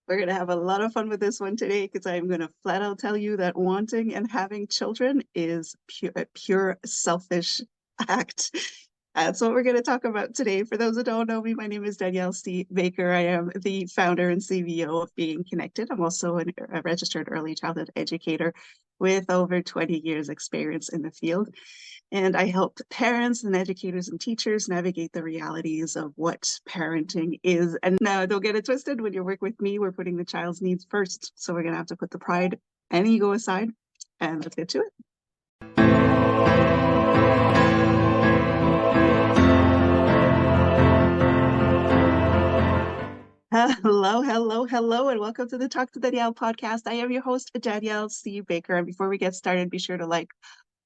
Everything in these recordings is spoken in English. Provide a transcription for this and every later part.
We're going to have a lot of fun with this one today because I'm going to flat out tell you that wanting and having children is a pure selfish act. That's what we're going to talk about today. For those who don't know me, my name is Danielle Baker. I am the founder and CEO of Being Connected. I'm also a registered early childhood educator with over 20 years experience in the field. And I help parents and educators and teachers navigate the realities of what parenting is. And now don't get it twisted. When you work with me, we're putting the child's needs first. So we're going to have to put the pride and ego aside, and let's get to it. Hello, and welcome to the Talk to Danielle podcast. I am your host, Danielle Baker. And before we get started, be sure to like,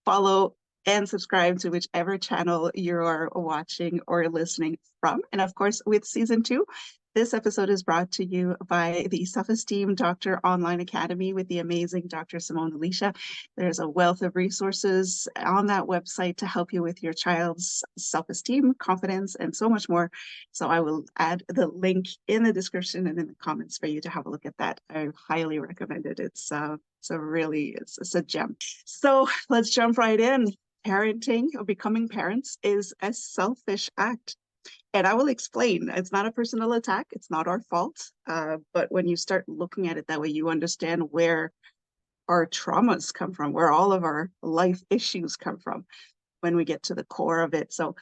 follow, and subscribe to whichever channel you are watching or listening from. And of course, with season 2, this episode is brought to you by the Self-Esteem Doctor Online Academy with the amazing Dr. Simone Alicia. There's a wealth of resources on that website to help you with your child's self-esteem, confidence, and so much more. So I will add the link in the description and in the comments for you to have a look at that. I highly recommend it. It's a gem. So let's jump right in. Parenting or becoming parents is a selfish act. And I will explain. It's not a personal attack. It's not our fault. But when you start looking at it that way, you understand where our traumas come from, where all of our life issues come from when we get to the core of it. So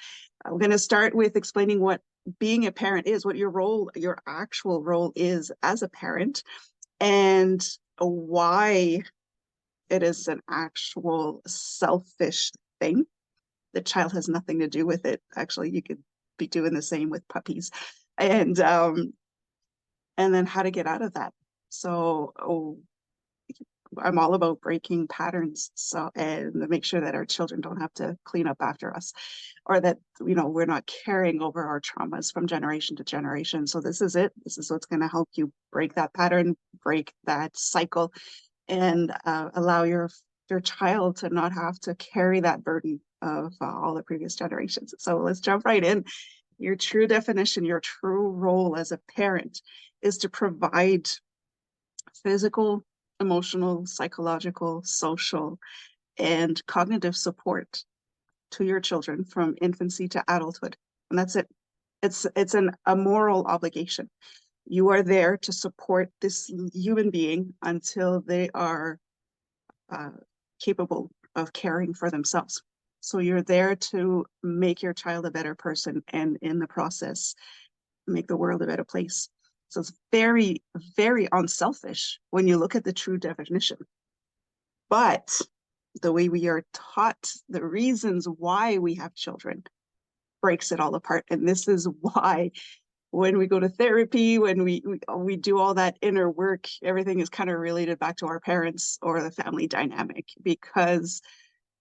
I'm going to start with explaining what being a parent is, what your actual role is as a parent, and why it is an actual selfish thing. The child has nothing to do with it. Actually, you could be doing the same with puppies, and then how to get out of that. So I'm all about breaking patterns, and make sure that our children don't have to clean up after us, or that we're not carrying over our traumas from generation to generation. So this is it. This is what's going to help you break that pattern, break that cycle, and allow your child to not have to carry that burden of all the previous generations. So let's jump right in. Your true definition, your true role as a parent is to provide physical, emotional, psychological, social, and cognitive support to your children from infancy to adulthood. And that's it. It's a moral obligation. You are there to support this human being until they are capable of caring for themselves. So you're there to make your child a better person, and in the process, make the world a better place. So it's very, very unselfish when you look at the true definition. But the way we are taught, the reasons why we have children, breaks it all apart. And this is why when we go to therapy, when we do all that inner work, everything is kind of related back to our parents or the family dynamic, because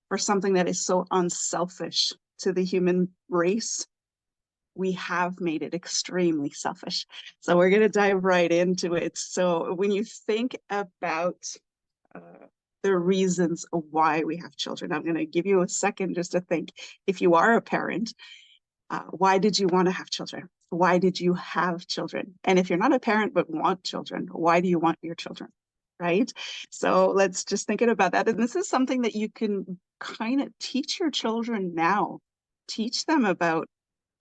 for something that is so unselfish to the human race, we have made it extremely selfish. So we're going to dive right into it. So when you think about the reasons why we have children, I'm going to give you a second just to think. If you are a parent, why did you want to have children? Why did you have children? And if you're not a parent but want children, why do you want your children? Right? So let's just think about that. And this is something that you can kind of teach your children now. Teach them about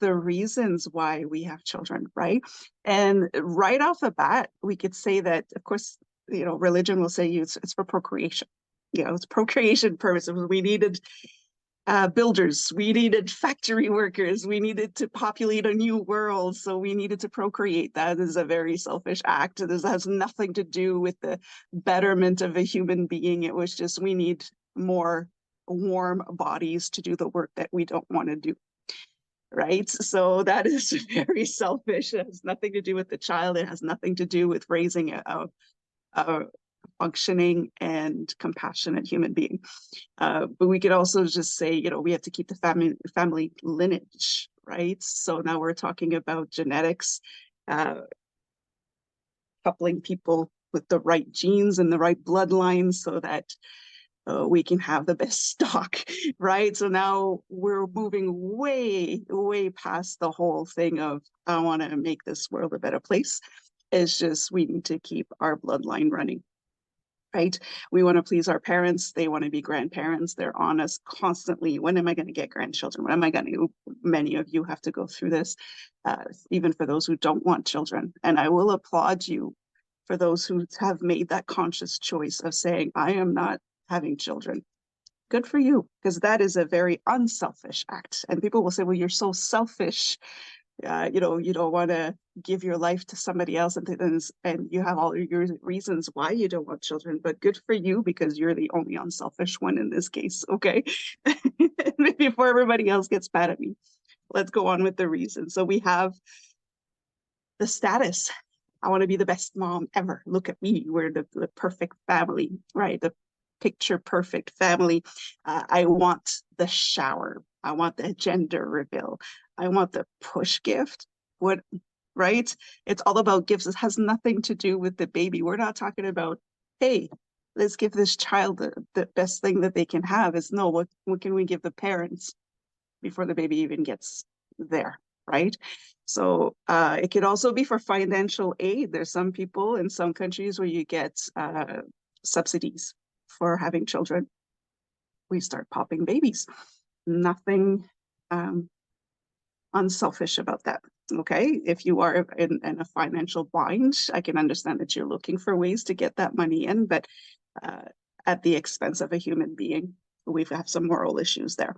the reasons why we have children, right? And right off the bat, we could say that, of course, religion will say it's for procreation. It's procreation purposes. We needed builders, we needed factory workers, we needed to populate a new world, so we needed to procreate. That is a very selfish act. This has nothing to do with the betterment of a human being. It was just, we need more warm bodies to do the work that we don't want to do. Right? So that is very selfish. It has nothing to do with the child. It has nothing to do with raising a functioning and compassionate human being. But we could also just say, we have to keep the family lineage, right? So now we're talking about genetics, coupling people with the right genes and the right bloodlines so that we can have the best stock, right? So now we're moving way, way past the whole thing of, I want to make this world a better place. It's just we need to keep our bloodline running, right? We want to please our parents. They want to be grandparents. They're on us constantly. When am I going to get grandchildren? When am I going to? Many of you have to go through this, even for those who don't want children. And I will applaud you for those who have made that conscious choice of saying, I am not having children. Good for you, because that is a very unselfish act. And people will say, well, you're so selfish. You don't want to give your life to somebody else, and you have all your reasons why you don't want children. But good for you, because you're the only unselfish one in this case. Okay. Before everybody else gets mad at me, let's go on with the reason. So we have the status. I want to be the best mom ever. Look at me. We're the perfect family, right? The picture perfect family. I want the shower. I want the gender reveal. I want the push gift. What, right? It's all about gifts. It has nothing to do with the baby. We're not talking about, hey, let's give this child the best thing that they can have. It's no, what can we give the parents before the baby even gets there, right? So it could also be for financial aid. There's some people in some countries where you get subsidies for having children. We start popping babies. Nothing unselfish about that. Okay, if you are in a financial bind, I can understand that you're looking for ways to get that money in, but at the expense of a human being, we have some moral issues there.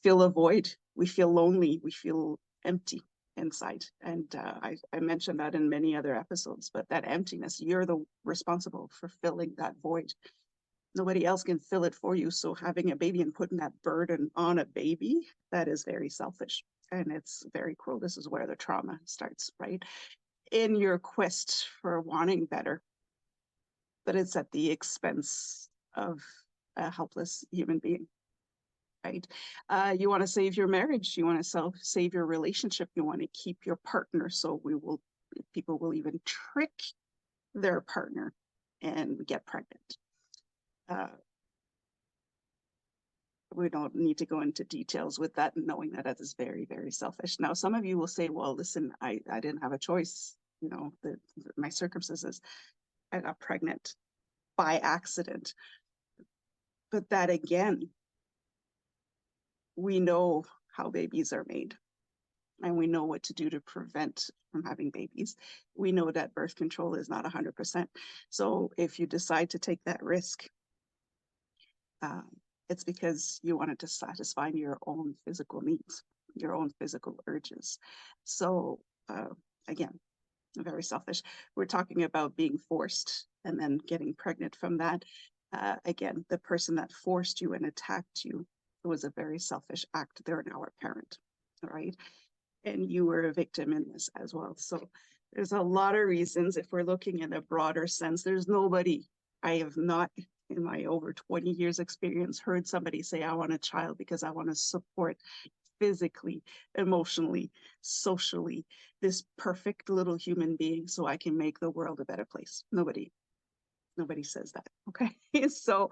Feel a void. We feel lonely. We feel empty inside. And I mentioned that in many other episodes, but that emptiness, you're the responsible for filling that void. Nobody else can fill it for you. So having a baby and putting that burden on a baby, that is very selfish. And it's very cruel. This is where the trauma starts, right? In your quest for wanting better, but it's at the expense of a helpless human being. Right? You want to save your marriage. You want to save your relationship. You want to keep your partner. So people will even trick their partner and get pregnant. We don't need to go into details with that, knowing that is very, very selfish. Now, some of you will say, well, listen, I didn't have a choice. My circumstances, I got pregnant by accident. But that again, we know how babies are made, and we know what to do to prevent from having babies. We know that birth control is not 100%. So if you decide to take that risk, it's because you wanted to satisfy your own physical needs, your own physical urges. So again, very selfish. We're talking about being forced and then getting pregnant from that. Again, the person that forced you and attacked you, it was a very selfish act. They're now a parent, right? And you were a victim in this as well. So there's a lot of reasons. If we're looking in a broader sense, there's nobody, I have not in my over 20 years experience heard somebody say, I want a child because I want to support physically, emotionally, socially, this perfect little human being so I can make the world a better place. Nobody says that, okay? So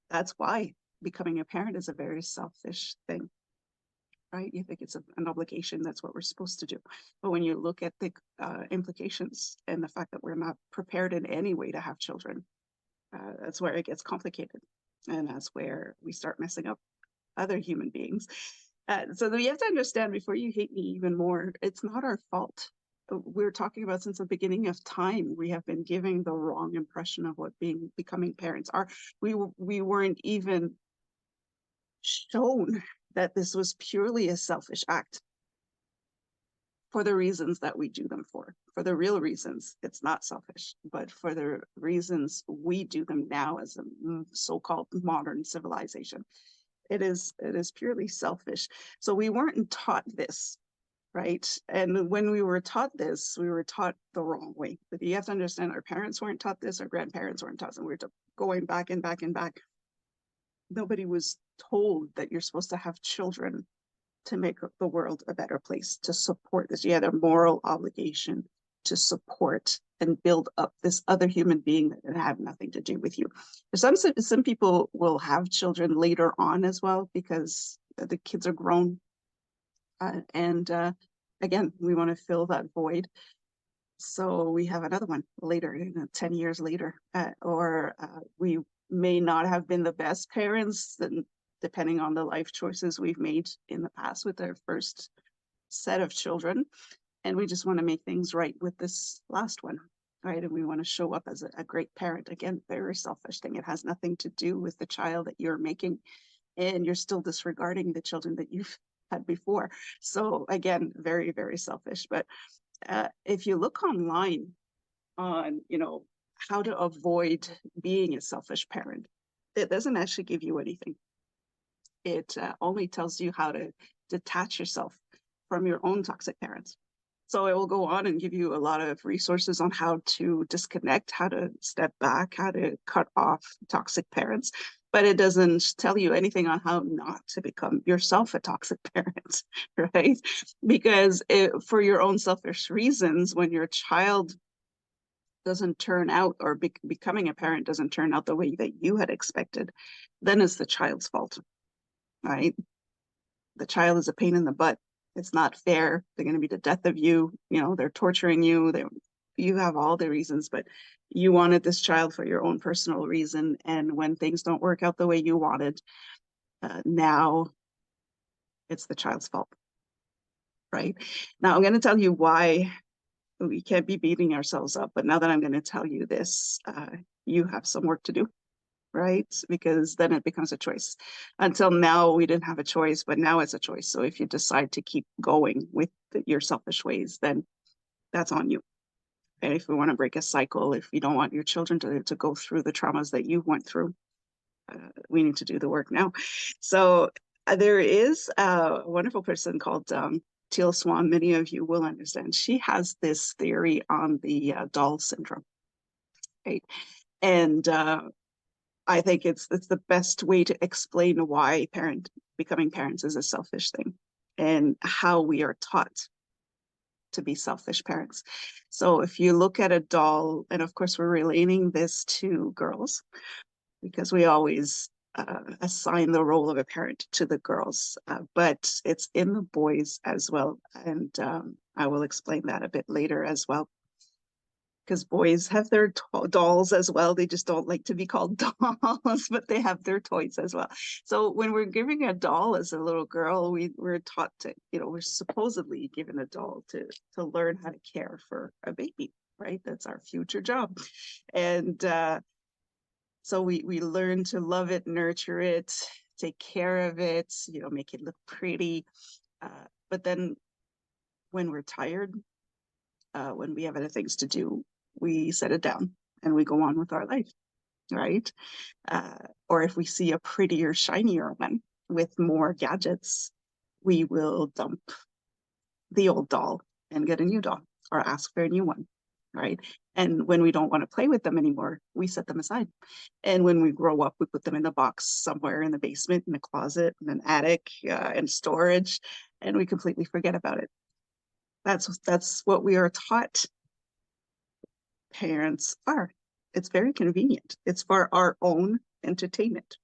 that's why becoming a parent is a very selfish thing, right? You think it's an obligation, that's what we're supposed to do. But when you look at the implications and the fact that we're not prepared in any way to have children, that's where it gets complicated. And that's where we start messing up other human beings. So we have to understand, before you hate me even more, it's not our fault. We're talking about since the beginning of time, we have been giving the wrong impression of what becoming parents are. We weren't even shown that this was purely a selfish act for the reasons that we do them for the real reasons. It's not selfish, but for the reasons we do them now as a so-called modern civilization. It is purely selfish. So we weren't taught this, right? And when we were taught this, we were taught the wrong way. But you have to understand, our parents weren't taught this, our grandparents weren't taught, and we're going back and back and back. Nobody was told that you're supposed to have children to make the world a better place, to support this. You had a moral obligation to support and build up this other human being that had nothing to do with you. Some people will have children later on as well because the kids are grown. Again, we want to fill that void. So we have another one later, 10 years later, or we may not have been the best parents, and depending on the life choices we've made in the past with our first set of children. And we just want to make things right with this last one, right? And we want to show up as a great parent. Again, very selfish thing. It has nothing to do with the child that you're making, and you're still disregarding the children that you've had before. So again, very, very selfish. But if you look online on, how to avoid being a selfish parent, it doesn't actually give you anything. It only tells you how to detach yourself from your own toxic parents. So it will go on and give you a lot of resources on how to disconnect, how to step back, how to cut off toxic parents. But it doesn't tell you anything on how not to become yourself a toxic parent, right? Because for your own selfish reasons, when your child doesn't turn out, or becoming a parent doesn't turn out the way that you had expected, then it's the child's fault, right? The child is a pain in the butt. It's not fair. They're going to be the death of you. They're torturing you. You have all the reasons, but you wanted this child for your own personal reason. And when things don't work out the way you wanted, now it's the child's fault, right? Now I'm going to tell you why we can't be beating ourselves up. But now that I'm going to tell you this, you have some work to do, right? Because then it becomes a choice. Until now, we didn't have a choice, but now it's a choice. So if you decide to keep going with your selfish ways, then that's on you. And if we want to break a cycle, if you don't want your children to go through the traumas that you went through, we need to do the work now. So there is a wonderful person called Teal Swan. Many of you will understand. She has this theory on the doll syndrome, right? And I think it's the best way to explain why becoming parents is a selfish thing, and how we are taught to be selfish parents. So if you look at a doll, and of course we're relating this to girls because we always assign the role of a parent to the girls, but it's in the boys as well. And I will explain that a bit later as well, because boys have their dolls as well. They just don't like to be called dolls, but they have their toys as well. So when we're giving a doll as a little girl, we're taught to, we're supposedly given a doll to learn how to care for a baby, right? That's our future job. And so we learn to love it, nurture it, take care of it, make it look pretty. But then when we're tired, when we have other things to do, we set it down and we go on with our life, right? Or if we see a prettier, shinier one with more gadgets, we will dump the old doll and get a new doll, or ask for a new one, right? And when we don't want to play with them anymore, we set them aside. And when we grow up, we put them in a box somewhere in the basement, in a closet, in an attic, in storage, and we completely forget about it. That's what we are taught parents are. It's very convenient. It's for our own entertainment.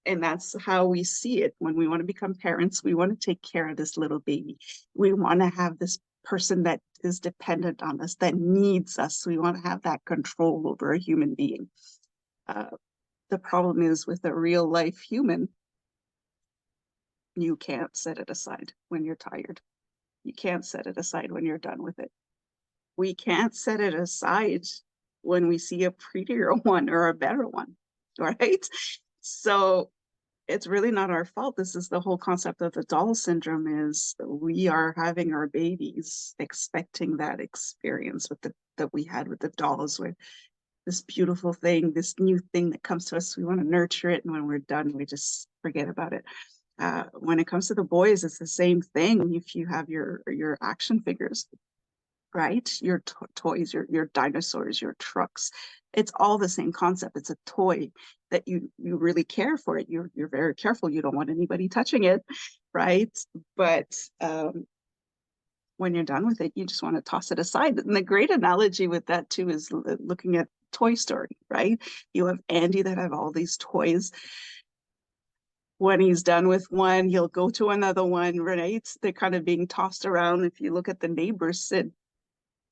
And that's how we see it. When we want to become parents, we want to take care of this little baby. We want to have this person that is dependent on us, that needs us. We want to have that control over a human being. The problem is, with a real life human, you can't set it aside when you're tired. You can't set it aside when you're done with it. We can't set it aside when we see a prettier one or a better one, right? So it's really not our fault. This is the whole concept of the doll syndrome, is we are having our babies expecting that experience that we had with the dolls, with this beautiful thing, this new thing that comes to us. We want to nurture it, and when we're done, we just forget about it. When it comes to the boys, it's the same thing. If you have your action figures, right? Your toys, your dinosaurs, your trucks, it's all the same concept. It's a toy that you really care for it. You're very careful. You don't want anybody touching it, right? But when you're done with it, you just want to toss it aside. And the great analogy with that too is looking at Toy Story, right? You have Andy that have all these toys. When he's done with one, he'll go to another one, right? They're kind of being tossed around. If you look at the neighbors, Sid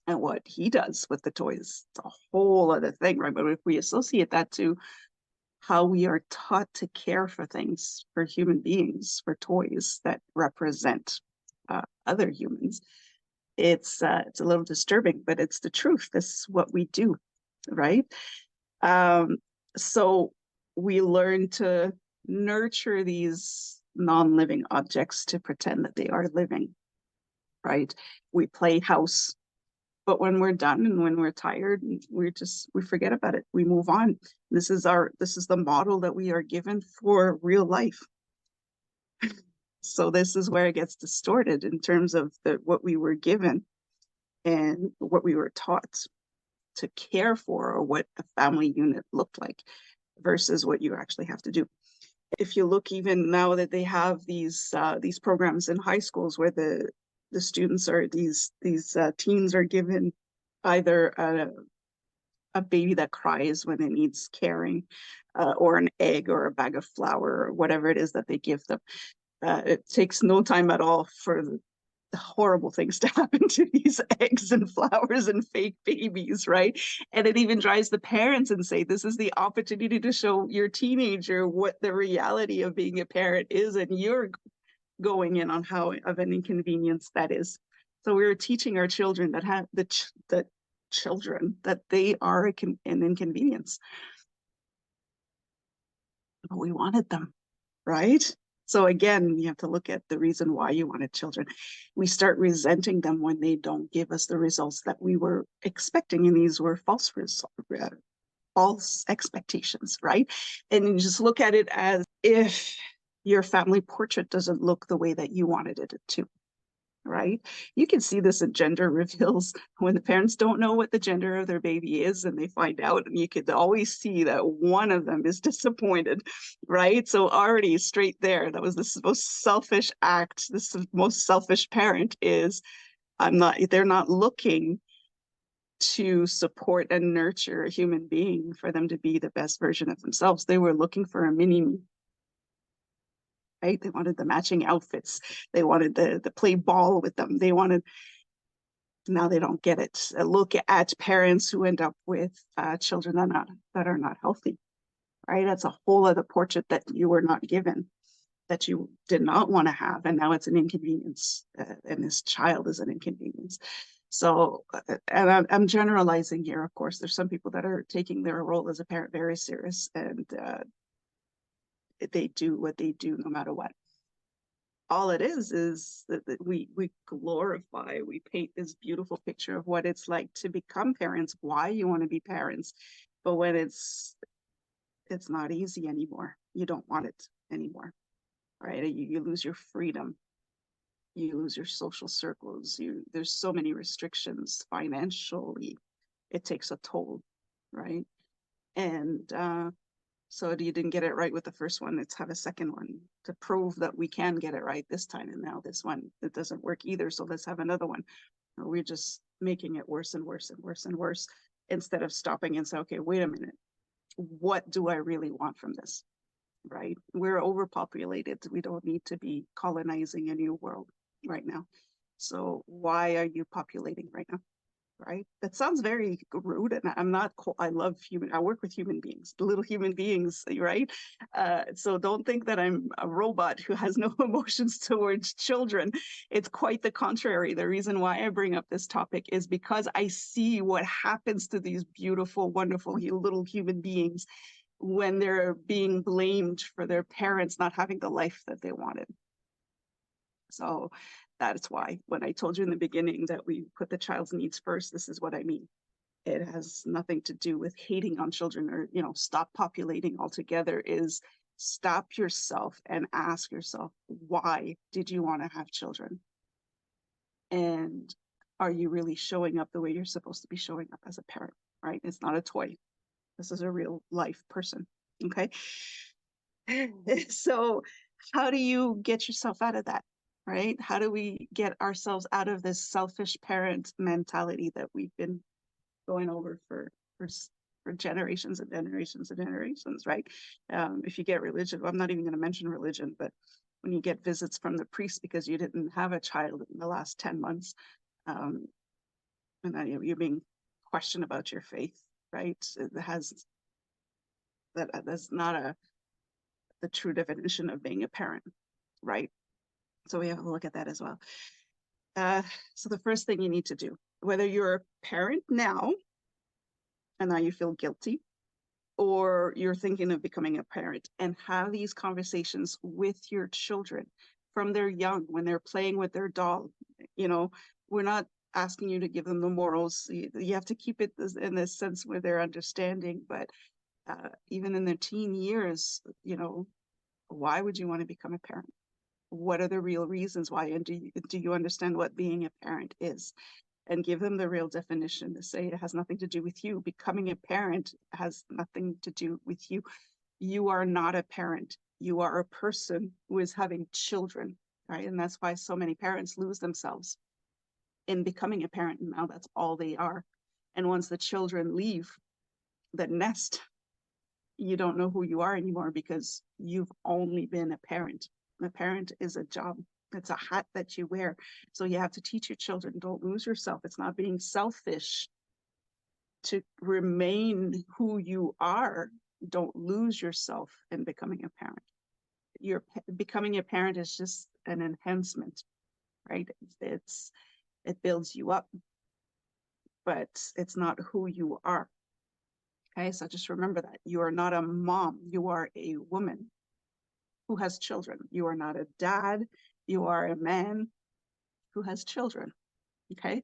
and what he does with the toys. It's a whole other thing, right? But if we associate that to how we are taught to care for things, for human beings, for toys that represent other humans, it's a little disturbing, but it's the truth. This is what we do, right? Um, so we learn to nurture these non-living objects to pretend that they are living, right? We play house, but when we're done and when we're tired, we forget about it. We move on. This is the model that we are given for real life. So this is where it gets distorted in terms of what we were given and what we were taught to care for, or what a family unit looked like versus what you actually have to do. If you look, even now that they have these programs in high schools where the students are these teens are given either a baby that cries when it needs caring, or an egg or a bag of flour or whatever it is that they give them. It takes no time at all for the horrible things to happen to these eggs and flowers and fake babies, right? And it even drives the parents and say, this is the opportunity to show your teenager what the reality of being a parent is, and you're going in on how of an inconvenience that is. So we're teaching our children that have the children that they are an inconvenience, but we wanted them, right? So again, you have to look at the reason why you wanted children. We start resenting them when they don't give us the results that we were expecting, and these were false expectations, right? And you just look at it as if your family portrait doesn't look the way that you wanted it to, right? You can see this in gender reveals when the parents don't know what the gender of their baby is and they find out, and you could always see that one of them is disappointed, right? So already straight there, that was the most selfish act. This most selfish parent is they're not looking to support and nurture a human being for them to be the best version of themselves. They were looking for a mini me, right? They wanted the matching outfits. They wanted the play ball with them. Now they don't get it. Look at parents who end up with children that are not healthy, right? That's a whole other portrait that you were not given, that you did not want to have, and now it's an inconvenience, and this child is an inconvenience. So, and I'm generalizing here, of course. There's some people that are taking their role as a parent very serious, and they do what they do no matter what. All it is that we glorify, we paint this beautiful picture of what it's like to become parents, why you want to be parents. But when it's not easy anymore, you don't want it anymore, right? You lose your freedom, you lose your social circles, there's so many restrictions financially. It takes a toll, right? And so you didn't get it right with the first one. Let's have a second one to prove that we can get it right this time. And now this one, it doesn't work either. So let's have another one. We're just making it worse and worse and worse and worse, instead of stopping and say, okay, wait a minute. What do I really want from this? Right? We're overpopulated. We don't need to be colonizing a new world right now. So why are you populating right now? Right? That sounds very rude, and I'm not. I love human. I work with human beings, little human beings, right? So don't think that I'm a robot who has no emotions towards children. It's quite the contrary. The reason why I bring up this topic is because I see what happens to these beautiful, wonderful little human beings when they're being blamed for their parents not having the life that they wanted. So that's why when I told you in the beginning that we put the child's needs first, this is what I mean. It has nothing to do with hating on children or, stop populating altogether. Is stop yourself and ask yourself, why did you want to have children? And are you really showing up the way you're supposed to be showing up as a parent, right? It's not a toy. This is a real life person, okay? So how do you get yourself out of that? Right? How do we get ourselves out of this selfish parent mentality that we've been going over for generations and generations and generations, right? If you get religion, well, I'm not even going to mention religion, but when you get visits from the priest because you didn't have a child in the last 10 months, and then you're being questioned about your faith, right? That's not the true definition of being a parent, right? So we have to look at that as well. So the first thing you need to do, whether you're a parent now and now you feel guilty, or you're thinking of becoming a parent, and have these conversations with your children from they're young, when they're playing with their doll. We're not asking you to give them the morals. You have to keep it in this sense where they're understanding, but even in their teen years, why would you want to become a parent? What are the real reasons why? And do you understand what being a parent is? And give them the real definition to say it has nothing to do with you. Becoming a parent has nothing to do with you. You are not a parent. You are a person who is having children, right? And that's why so many parents lose themselves in becoming a parent. And now that's all they are. And once the children leave the nest, you don't know who you are anymore because you've only been a parent. A parent is a job. It's a hat that you wear. So you have to teach your children, don't lose yourself. It's not being selfish to remain who you are. Don't lose yourself in becoming a parent. Becoming a parent is just an enhancement, right? It builds you up, but it's not who you are. Okay, so just remember that you are not a mom. You are a woman who has children. You are not a dad. You are a man who has children. Okay,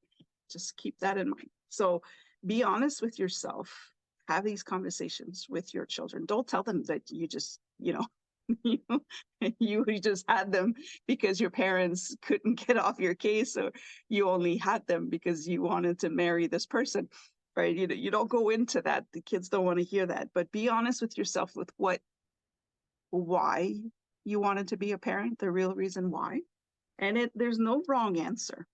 just keep that in mind. So be honest with yourself. Have these conversations with your children. Don't tell them that you just, you just had them because your parents couldn't get off your case, or you only had them because you wanted to marry this person, right? You don't go into that. The kids don't want to hear that. But be honest with yourself with why you wanted to be a parent, the real reason why. And there's no wrong answer,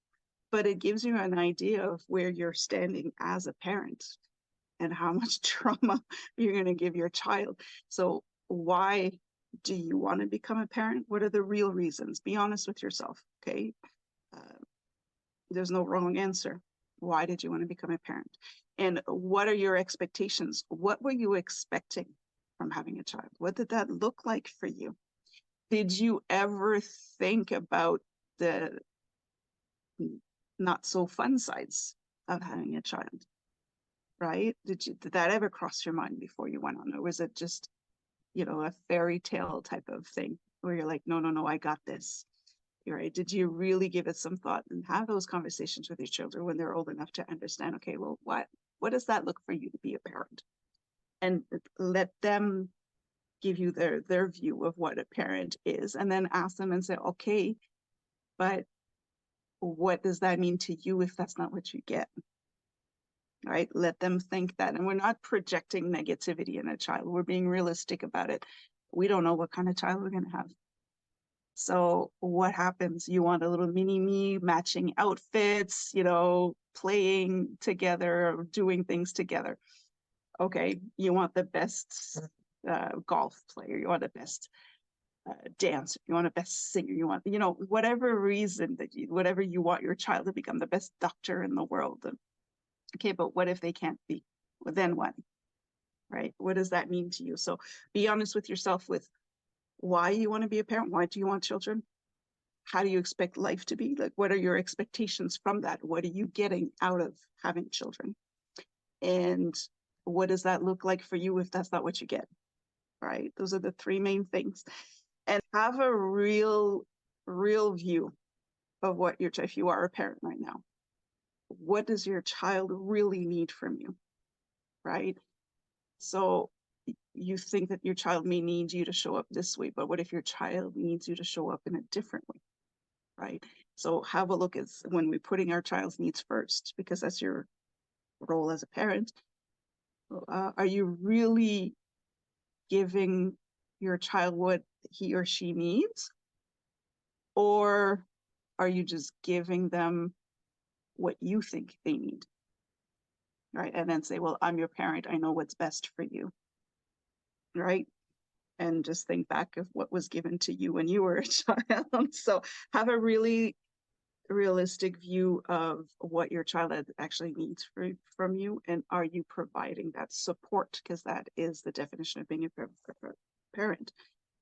but it gives you an idea of where you're standing as a parent and how much trauma you're going to give your child. So why do you want to become a parent? What are the real reasons? Be honest with yourself, okay? There's no wrong answer. Why did you want to become a parent? And what are your expectations? What were you expecting from having a child? What did that look like for you? Did you ever think about the not so fun sides of having a child, right? Did that ever cross your mind before you went on? Or was it just, a fairy tale type of thing where you're like, no, I got this, right? Did you really give it some thought and have those conversations with your children when they're old enough to understand, okay, well, what does that look for you to be a parent? And let them give you their view of what a parent is, and then ask them and say, okay, but what does that mean to you if that's not what you get? Right? Let them think that. And we're not projecting negativity in a child. We're being realistic about it. We don't know what kind of child we're going to have. So what happens? You want a little mini me, matching outfits, playing together, doing things together. Okay, you want the best golf player. You want the best dancer. You want the best singer. You want, whatever reason whatever you want your child to become, the best doctor in the world. Okay, but what if they can't be? Well, then what? Right? What does that mean to you? So be honest with yourself with why you want to be a parent. Why do you want children? How do you expect life to be? Like, what are your expectations from that? What are you getting out of having children? And what does that look like for you if that's not what you get? Right? Those are the three main things. And have a real view of what if you are a parent right now, what does your child really need from you? Right? So you think that your child may need you to show up this way, but what if your child needs you to show up in a different way? Right? So have a look at when we're putting our child's needs first, because that's your role as a parent. Are you really giving your child what he or she needs? Or are you just giving them what you think they need? Right? And then say, well, I'm your parent. I know what's best for you. Right? And just think back of what was given to you when you were a child. So have a really realistic view of what your child actually needs from you, and are you providing that support? Because that is the definition of being a parent.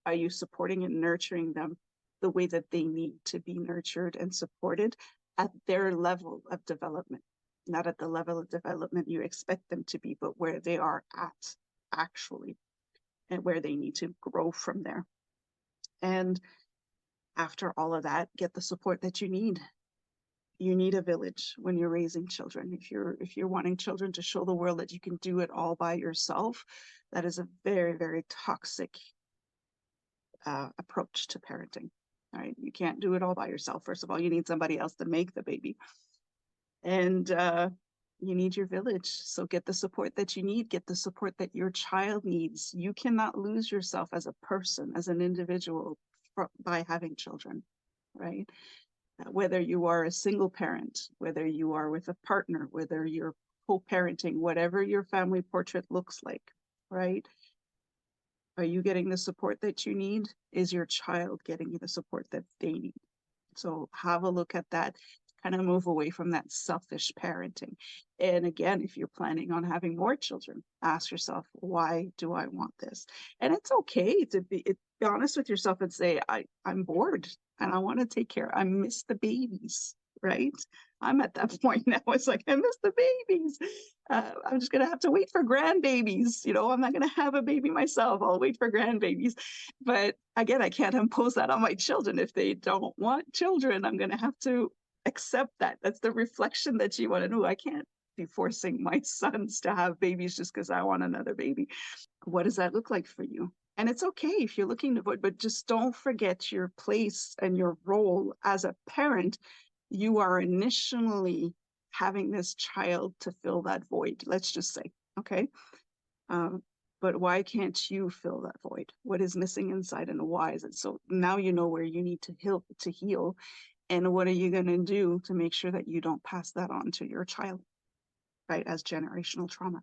Are you supporting and nurturing them the way that they need to be nurtured and supported at their level of development? Not at the level of development you expect them to be, but where they are at actually, and where they need to grow from there. And after all of that, get the support that you need. You need a village when you're raising children. If you're wanting children to show the world that you can do it all by yourself, that is a very, very toxic approach to parenting. All right, you can't do it all by yourself. First of all, you need somebody else to make the baby, and you need your village. So get the support that you need. Get the support that your child needs. You cannot lose yourself as a person, as an individual, by having children, right? Whether you are a single parent, whether you are with a partner, whether you're co-parenting, whatever your family portrait looks like, right? Are you getting the support that you need? Is your child getting the support that they need? So have a look at that, kind of move away from that selfish parenting. And again, if you're planning on having more children, ask yourself, why do I want this? And it's okay to be honest with yourself and say, I'm bored and I want to take care. I miss the babies, right? I'm at that point now. It's like, I miss the babies. I'm just going to have to wait for grandbabies. I'm not going to have a baby myself. I'll wait for grandbabies. But again, I can't impose that on my children. If they don't want children, I'm going to have to accept that. That's the reflection that you want to know. I can't be forcing my sons to have babies just because I want another baby. What does that look like for you? And it's okay if you're looking to void, but just don't forget your place and your role as a parent. You are initially having this child to fill that void, let's just say, okay? But why can't you fill that void? What is missing inside and why is it? So now you know where you need to heal. And what are you going to do to make sure that you don't pass that on to your child, right, as generational trauma?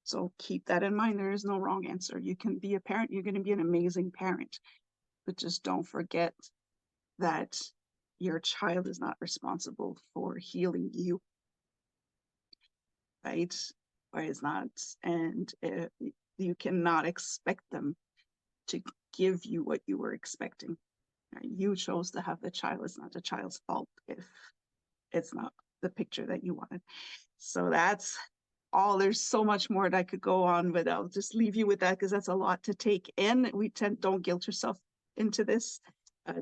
So keep that in mind. There is no wrong answer. You can be a parent. You're going to be an amazing parent. But just don't forget that your child is not responsible for healing you, right? Or is not. And you cannot expect them to give you what you were expecting. You chose to have the child. It's not the child's fault if it's not the picture that you wanted. So that's all. There's so much more that I could go on, but I'll just leave you with that because that's a lot to take in. Don't guilt yourself into this.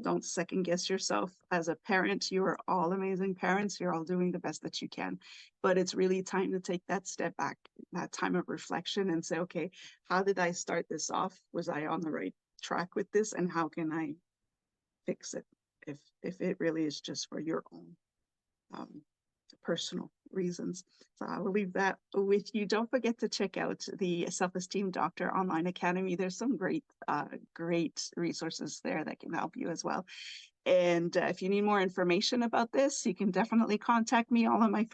Don't second guess yourself as a parent. You are all amazing parents. You're all doing the best that you can, but it's really time to take that step back, that time of reflection and say, okay, how did I start this off? Was I on the right track with this? And how can I fix it if it really is just for your own personal reasons. So I will leave that with you. Don't forget to check out the Self-Esteem Doctor Online Academy. There's some great resources there that can help you as well. And if you need more information about this, you can definitely contact me. All of my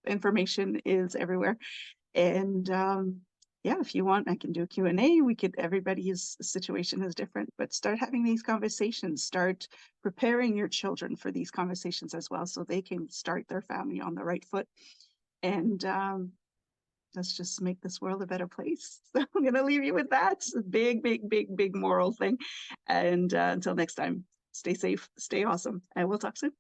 information is everywhere. And yeah, if you want, I can do a Q&A. Everybody's situation is different, but start having these conversations. Start preparing your children for these conversations as well, so they can start their family on the right foot. And let's just make this world a better place. So I'm going to leave you with that. It's a big, big, big, big moral thing. And until next time, stay safe, stay awesome, and we'll talk soon.